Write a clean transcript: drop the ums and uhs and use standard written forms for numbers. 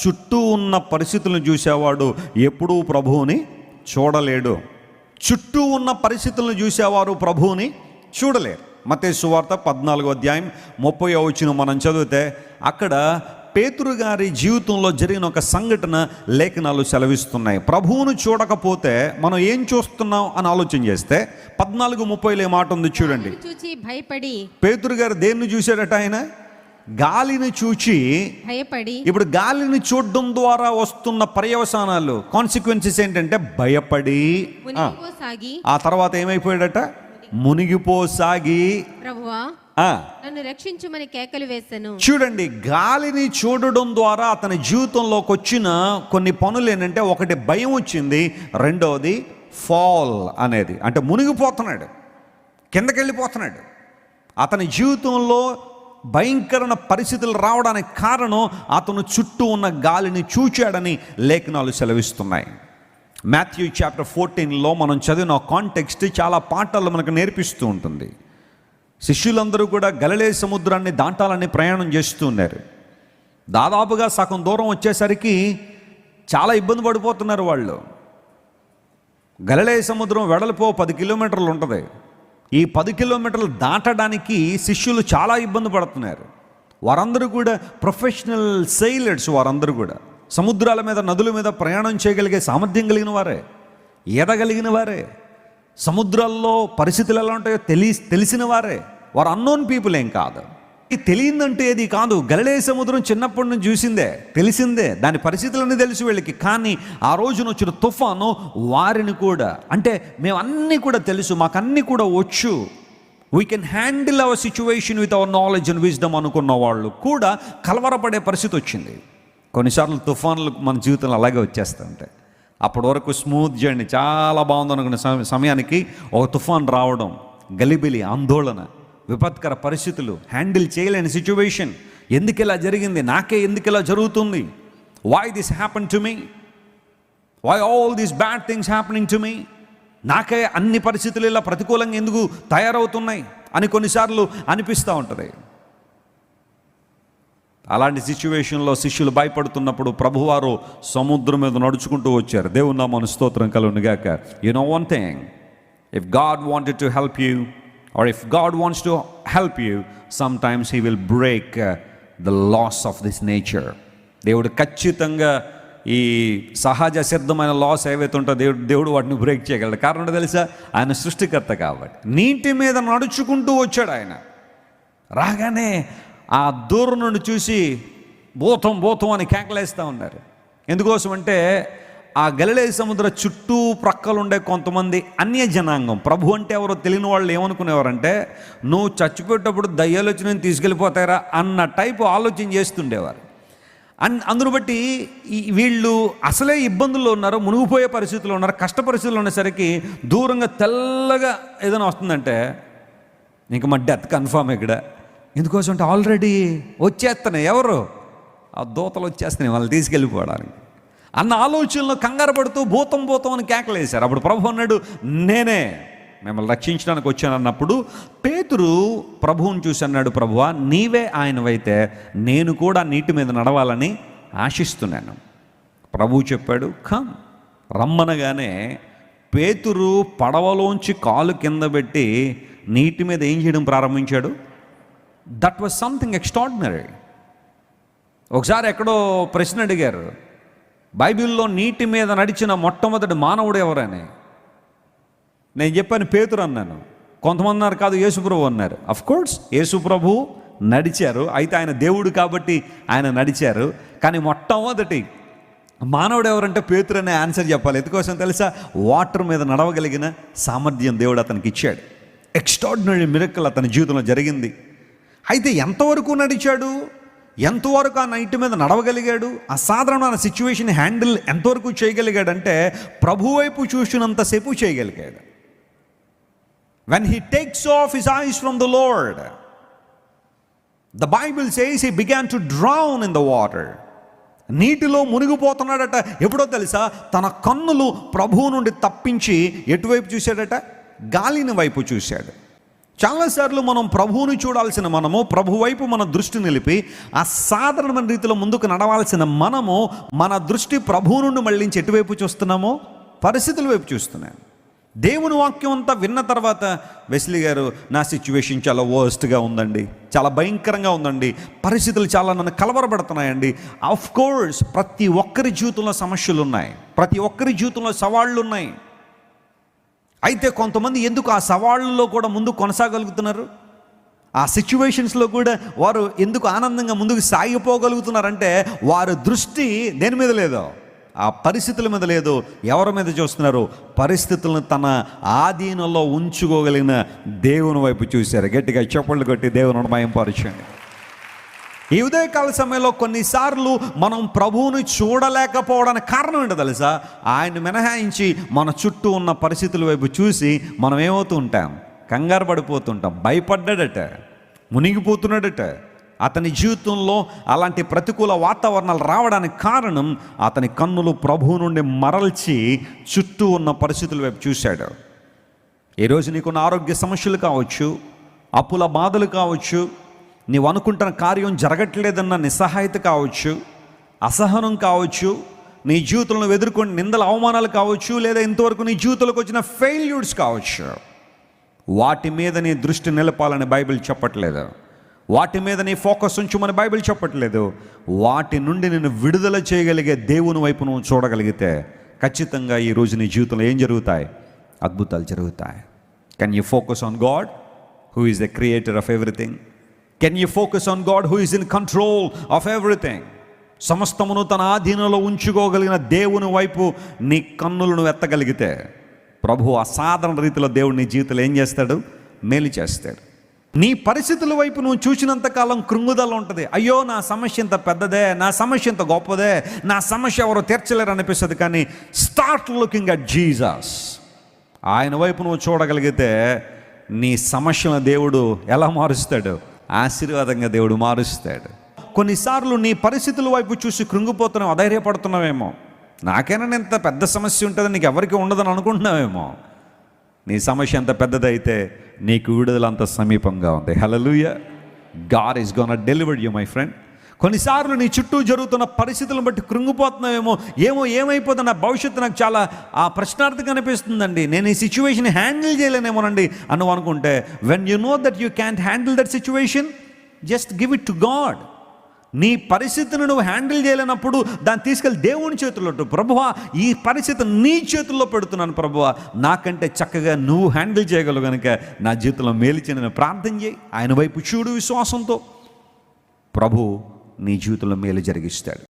చుట్టూ ఉన్న పరిస్థితులను చూసేవాడు ఎప్పుడూ ప్రభువుని చూడలేడు. చుట్టూ ఉన్న పరిస్థితులను చూసేవారు ప్రభువుని చూడలేరు. మత్తయి సువార్త 14:30 మనం చదివితే అక్కడ పేతురు గారి జీవితంలో జరిగిన ఒక సంఘటన లేఖనాలు సెలవిస్తున్నాయి. ప్రభువును చూడకపోతే మనం ఏం చూస్తున్నాం అని ఆలోచన చేస్తే 14:30 మాట ఉంది చూడండి. చూచి భయపడి, పేతురు గారు దేన్ని చూశాడట? ఆయన గాలిని చూచి భయపడి. ఇప్పుడు గాలిని చూడడం ద్వారా వస్తున్న పర్యవసానాలు, కాన్సిక్వెన్సెస్ ఏంటంటే భయపడి, ఆ తర్వాత ఏమైపోయాడట? మునిగిపోసాగి, ప్రభువా నన్ను రక్షించుమని కేకలు వేశాను. చూడండి, గాలిని చూడడం ద్వారా అతని జీవితంలోకి వచ్చిన కొన్ని పనులు ఏంటంటే, ఒకటి భయం వచ్చింది, రెండవది ఫాల్ అనేది, అంటే మునిగిపోతున్నాడు, కిందకి వెళ్ళిపోతున్నాడు. అతని జీవితంలో భయంకరమైన పరిస్థితులు రావడానికి కారణం అతను చుట్టూ ఉన్న గాలిని చూచాడని లేఖనాలు సెలవిస్తున్నాయి. మాథ్యూ చాప్టర్ 14లో మనం చదివిన కాంటెక్స్ట్ చాలా పాఠాలు మనకు నేర్పిస్తూ ఉంటుంది. శిష్యులందరూ కూడా గలిలయ సముద్రాన్ని దాటాలని ప్రయాణం చేస్తూ ఉన్నారు. దాదాపుగా సగం దూరం వచ్చేసరికి చాలా ఇబ్బంది పడిపోతున్నారు వాళ్ళు. గలిలయ సముద్రం వెడల్పు 10 కిలోమీటర్లు ఉంటుంది. ఈ 10 కిలోమీటర్లు దాటడానికి శిష్యులు చాలా ఇబ్బంది పడుతున్నారు. వారందరూ కూడా ప్రొఫెషనల్ సెయిలర్స్, వారందరూ కూడా సముద్రాల మీద, నదుల మీద ప్రయాణం చేయగలిగే సామర్థ్యం కలిగిన వారే, ఈదగలిగిన వారే, సముద్రాల్లో పరిస్థితులు ఎలా ఉంటాయో తెలిసిన వారే. వారు అన్నోన్ పీపుల్ ఏం కాదు. తెలియదంటే ఏది కాదు. గలిలయ సముద్రం చిన్నప్పటి నుంచి చూసిందే, తెలిసిందే, దాని పరిస్థితులన్నీ తెలుసు వీళ్ళకి. కానీ ఆ రోజున వచ్చిన తుఫాను వారిని కూడా, అంటే మేము అన్నీ కూడా తెలుసు, మాకు అన్నీ కూడా వచ్చు, we can handle hour situation with our knowledge and wisdom అనుకున్న వాళ్ళు కూడా కలవరపడే పరిస్థితి వచ్చింది. కొన్నిసార్లు తుఫాన్లు మన జీవితంలో అలాగే వచ్చేస్తూ ఉంటాయి. అప్పటి వరకు స్మూత్ జర్నీ, చాలా బాగుంది అనుకున్న సమయానికి ఒక తుఫాన్ రావడం, గలిబిలి, ఆందోళన, విపత్కర పరిస్థితులు, హ్యాండిల్ చేయలేని సిచ్యువేషన్. ఎందుకు ఇలా జరిగింది, నాకే ఎందుకు ఇలా జరుగుతుంది, why this happen to me, why all these bad things happening to me, నాకే అన్ని పరిస్థితులు ఇలా ప్రతికూలంగా ఎందుకు తయారవుతున్నాయి అని కొన్నిసార్లు అనిపిస్తూ ఉంటుంది. అలాంటి సిచ్యువేషన్లో శిష్యులు భయపడుతున్నప్పుడు ప్రభువారు సముద్రం మీద నడుచుకుంటూ వచ్చారు. దేవుని నామమున స్తోత్రం కలుగును గాక. You know one thing, if God wanted to help you, or if God wants to help you, sometimes he will break the laws of this nature. దేవుడు ఖచ్చితంగా ఈ సహజ సిద్ధమైన లాస్ ఏవైతే ఉంటుందో దేవుడు వాటిని బ్రేక్ చేయగలడు. కారణం తెలుసా? ఆయన సృష్టికర్త కాబట్టి. నీటి మీద నడుచుకుంటూ వచ్చాడు ఆయన. రాగానే ఆ దూరం నుండి చూసి భూతం భూతం అని కేకలేస్తూ ఉన్నారు. ఎందుకోసం అంటే ఆ గలిలయ సముద్ర చుట్టూ ప్రక్కలుండే కొంతమంది అన్య జనాంగం, ప్రభు అంటే ఎవరో తెలియని వాళ్ళు ఏమనుకునేవారంటే, నువ్వు చచ్చిపోయేటప్పుడు దయ్యాలు వచ్చి నేను తీసుకెళ్ళిపోతారా అన్న టైపు ఆలోచన చేస్తుండేవారు. అందును బట్టి వీళ్ళు అసలే ఇబ్బందుల్లో ఉన్నారు, మునిగిపోయే పరిస్థితుల్లో ఉన్నారు, కష్ట పరిస్థితుల్లో ఉన్నసరికి దూరంగా తెల్లగా ఏదైనా వస్తుందంటే ఇంక మా డెత్ కన్ఫామ్ ఇక్కడ. ఎందుకోసం అంటే ఆల్రెడీ వచ్చేస్తున్నాయి, ఎవరు ఆ దూతలు వచ్చేస్తున్నాయి వాళ్ళు తీసుకెళ్ళిపోవడానికి అన్న ఆలోచనలో కంగారు పడుతూ భూతం భూతం అని కేకలేశారు. అప్పుడు ప్రభు అన్నాడు, నేనే మిమ్మల్ని రక్షించడానికి వచ్చాను అన్నప్పుడు పేతురు ప్రభువుని చూసి అన్నాడు, ప్రభువా నీవే ఆయనవైతే నేను కూడా నీటి మీద నడవాలని ఆశిస్తున్నాను. ప్రభువు చెప్పాడు, కమ్. రమ్మనగానే పేతురు పడవలోంచి కాలు కింద పెట్టి నీటి మీద ఏం చేయడం ప్రారంభించాడు. That was something extraordinary. ఒకసారి ఎక్కడో ప్రశ్న అడిగారు, బైబిల్లో నీటి మీద నడిచిన మొట్టమొదటి మానవుడు ఎవరని. నేను చెప్పాను పేతురు అన్నాను. కొంతమంది అన్నారు కాదు యేసుప్రభు అన్నారు. అఫ్కోర్స్ యేసుప్రభు నడిచారు, అయితే ఆయన దేవుడు కాబట్టి ఆయన నడిచారు. కానీ మొట్టమొదటి మానవుడు ఎవరంటే పేతురు అనే ఆన్సర్ చెప్పాలి. ఎందుకోసం తెలుసా? వాటర్ మీద నడవగలిగిన సామర్థ్యం దేవుడు అతనికి ఇచ్చాడు. ఎక్స్ట్రాడినరీ మిరకల్ అతని జీవితంలో జరిగింది. అయితే ఎంతవరకు నడిచాడు, ఎంతవరకు ఆ నైట్ మీద నడవగలిగాడు, అసాధారణమైన సిచ్యువేషన్ హ్యాండిల్ ఎంతవరకు చేయగలిగాడంటే ప్రభు వైపు చూసినంతసేపు చేయగలిగాడు. When he takes off his eyes from the Lord, the Bible says he began to drown in the water. నీటిలో మునిగిపోతున్నాడట. ఎప్పుడో తెలుసా? తన కన్నులు ప్రభువు నుండి తప్పించి ఎటువైపు చూశాడట? గాలిని వైపు చూశాడు. చాలాసార్లు మనం ప్రభువుని చూడాల్సిన మనము, ప్రభు వైపు మన దృష్టి నిలిపి అసాధారణమైన రీతిలో ముందుకు నడవాల్సిన మనము మన దృష్టి ప్రభువు నుండి మళ్ళించి ఎటువైపు చూస్తున్నామో పరిస్థితుల వైపు చూస్తున్నాం. దేవుని వాక్యం అంతా విన్న తర్వాత వెస్లీ గారు, నా సిచ్యువేషన్ చాలా వర్స్ట్గా ఉందండి, చాలా భయంకరంగా ఉందండి, పరిస్థితులు చాలా నన్ను కలవరపడుతున్నాయండి. ఆఫ్ కోర్స్ ప్రతి ఒక్కరి జీవితంలో సమస్యలు ఉన్నాయి, ప్రతి ఒక్కరి జీవితంలో సవాళ్ళు ఉన్నాయి. అయితే కొంతమంది ఎందుకు ఆ సవాళ్ళలో కూడా ముందుకు కొనసాగలుగుతున్నారు, ఆ సిచ్యువేషన్స్లో కూడా వారు ఎందుకు ఆనందంగా ముందుకు సాగిపోగలుగుతున్నారంటే వారి దృష్టి దేని మీద లేదో, ఆ పరిస్థితుల మీద లేదు. ఎవరి మీద చూస్తున్నారు? పరిస్థితులను తన ఆధీనంలో ఉంచుకోగలిగిన దేవుని వైపు చూశారు. గట్టిగా చప్పట్లు కొట్టి దేవుని మహిమపరచండి. ఈ ఉదయకాల సమయంలో కొన్నిసార్లు మనం ప్రభువుని చూడలేకపోవడానికి కారణం ఏంటో తెలుసా? ఆయన మినహాయించి మన చుట్టూ ఉన్న పరిస్థితుల వైపు చూసి మనం ఏమవుతూ ఉంటాం? కంగారు పడిపోతుంటాం. భయపడ్డాడట, మునిగిపోతున్నాడట. అతని జీవితంలో అలాంటి ప్రతికూల వాతావరణాలు రావడానికి కారణం అతని కన్నులు ప్రభువు నుండి మరల్చి చుట్టూ ఉన్న పరిస్థితుల వైపు చూశాడు. ఈరోజు నీకున్న ఆరోగ్య సమస్యలు కావచ్చు, అప్పుల బాధలు కావచ్చు, నీవు అనుకుంటున్న కార్యం జరగట్లేదన్న నిస్సహాయత కావచ్చు, అసహనం కావచ్చు, నీ జీవితంలో ఎదుర్కొన్న నిందల అవమానాలు కావచ్చు, లేదా ఇంతవరకు నీ జీవితంలోకి వచ్చిన ఫెయిల్యూర్స్ కావచ్చు. వాటి మీద నీ దృష్టి నిలపాలని బైబిల్ చెప్పట్లేదు. వాటి మీద నీ ఫోకస్ ఉంచుమని బైబిల్ చెప్పట్లేదు. వాటి నుండి నేను విడుదల చేయగలిగే దేవుని వైపు నువ్వు చూడగలిగితే ఖచ్చితంగా ఈరోజు నీ జీవితంలో ఏం జరుగుతాయి? అద్భుతాలు జరుగుతాయి. Can you focus on God who is the creator of everything? Can you focus on God who is in control of everything? సమస్తమును తన ఆధీనంలో ఉంచుకోగలిగిన దేవుని వైపు నీ కన్నులను ఎత్తగలిగితే ప్రభు అసాధారణ రీతిలో దేవుడు నీ జీవితంలో ఏం చేస్తాడు? మేలు చేస్తాడు. నీ పరిస్థితుల వైపు నువ్వు చూసినంతకాలం కృంగుదల ఉంటుంది. అయ్యో నా సమస్య ఇంత పెద్దదే, నా సమస్య ఇంత గొప్పదే, నా సమస్య ఎవరో తీర్చలేరు అనిపిస్తుంది. కానీ స్టార్ట్ లుకింగ్ అట్ జీసస్. ఆయన వైపు నువ్వు చూడగలిగితే నీ సమస్యను దేవుడు ఎలా మారుస్తాడు? ఆశీర్వాదంగా దేవుడు మారుస్తాడు. కొన్నిసార్లు నీ పరిస్థితుల వైపు చూసి కృంగిపోతున్నావు, అధైర్యపడుతున్నావేమో. నాకైనా ఇంత పెద్ద సమస్య ఉంటుందని నీకు ఎవరికి ఉండదని అనుకుంటున్నావేమో. నీ సమస్య అంత పెద్దదైతే నీకు విడుదల అంత సమీపంగా ఉంది. Hallelujah. God is gonna deliver you my friend. కొన్నిసార్లు నీ చుట్టూ జరుగుతున్న పరిస్థితులను బట్టి కృంగిపోతున్నావేమో. ఏమైపోతుంది, నా భవిష్యత్తు నాకు చాలా ప్రశ్నార్థకంగా అనిపిస్తుందండి, నేను ఈ సిచ్యువేషన్ హ్యాండిల్ చేయలేనేమోనండి అని అనుకుంటే, when you know that you can't handle that situation, just give it to God. నీ పరిస్థితిని నువ్వు హ్యాండిల్ చేయలేనప్పుడు దాన్ని తీసుకెళ్ళి దేవుని చేతుల్లో, ప్రభువా ఈ పరిస్థితి నీ చేతుల్లో పెడుతున్నాను ప్రభువా, నాకంటే చక్కగా నువ్వు హ్యాండిల్ చేయగలవు కనుక నా జీవితంలో మేలు చేయని ప్రార్థన చేయి. ఆయన వైపు చూడు విశ్వాసంతో. ప్రభు నీ జీవితంలో మేలు జరిగిస్తాడు.